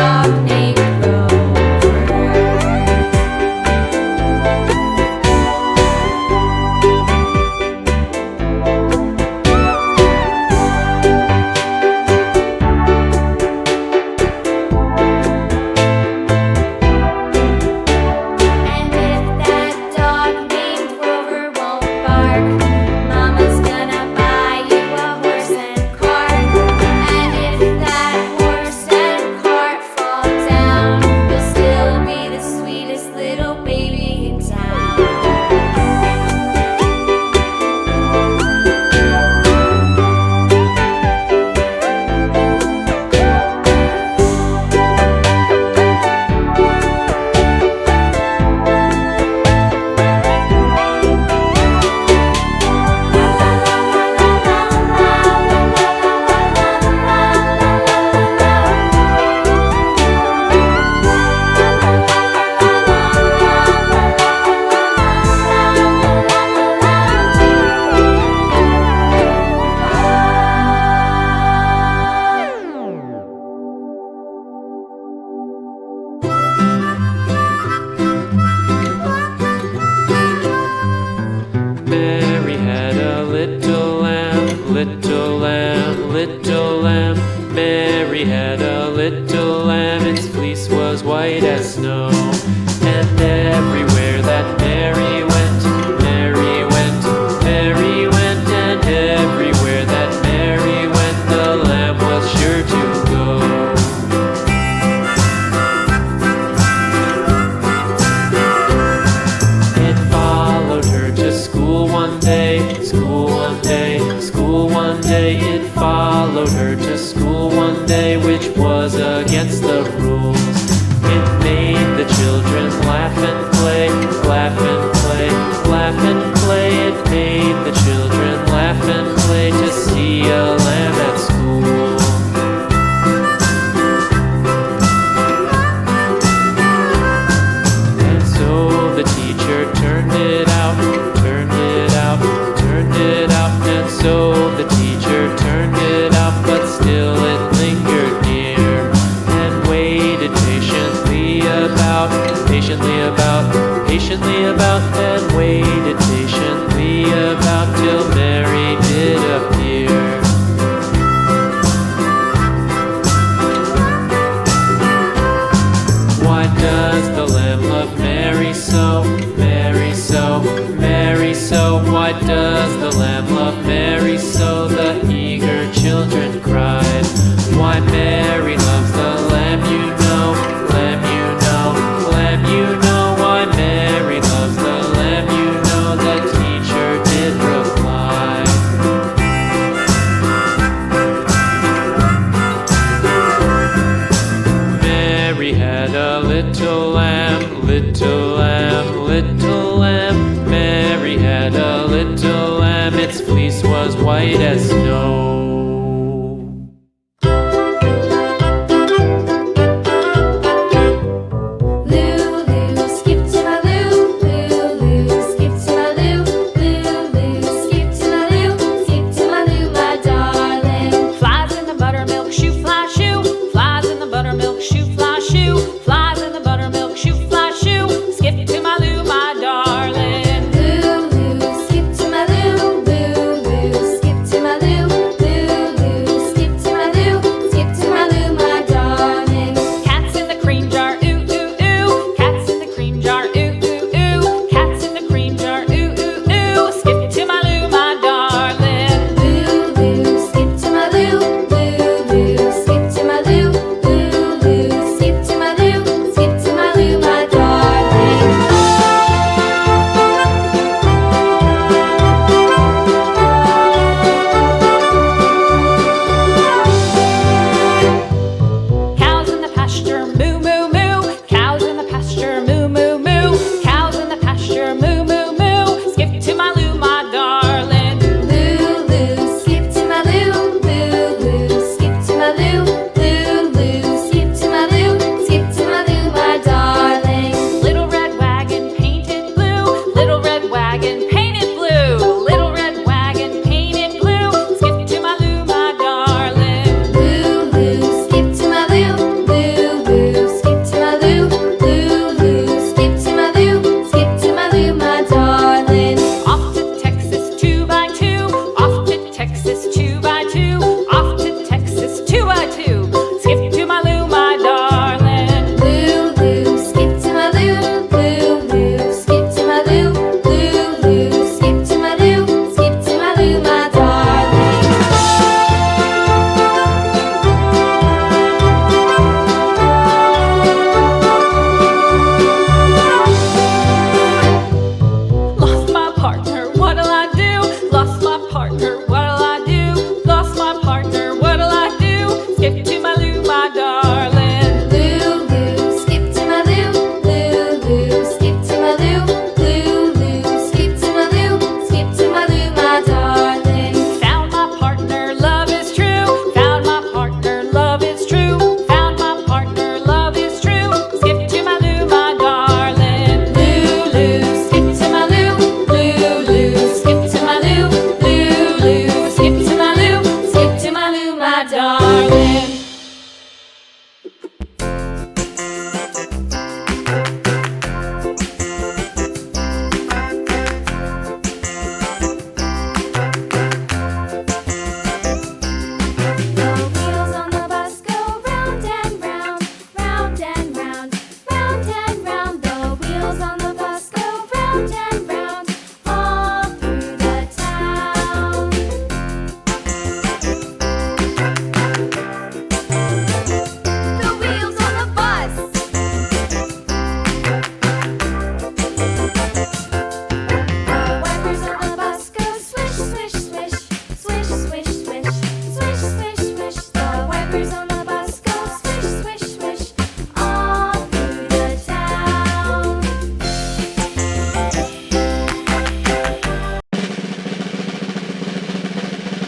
dog named Mary had a little lamb, little lamb, little lamb. Mary had a little lamb, its fleece was white as snow. And everywhere that Mary went, Mary went, Mary went. And everywhere that Mary went, the lamb was sure to go. It followed her to school one day, which was against the rules. It made the children laugh and play, laugh and play, laugh and play. It made the children laugh and play to see a lamb at school. And so the teacher turned it out, turned it out, turned it out. And so the teacher turned it out, but still it lingered near, and waited patiently about, patiently about, patiently about, and waited patiently about till Mary did appear. Why does the lamb love Mary so, Mary so, Mary so? Why does the lamb love Mary so? The eager children cried. Why Mary loves the lamb, you know, lamb, you know, lamb, you know. Why Mary loves the lamb, you know, the teacher did reply. Mary had a little lamb, little lamb, little lamb. Mary had a little lamb, its fleece was white as snow.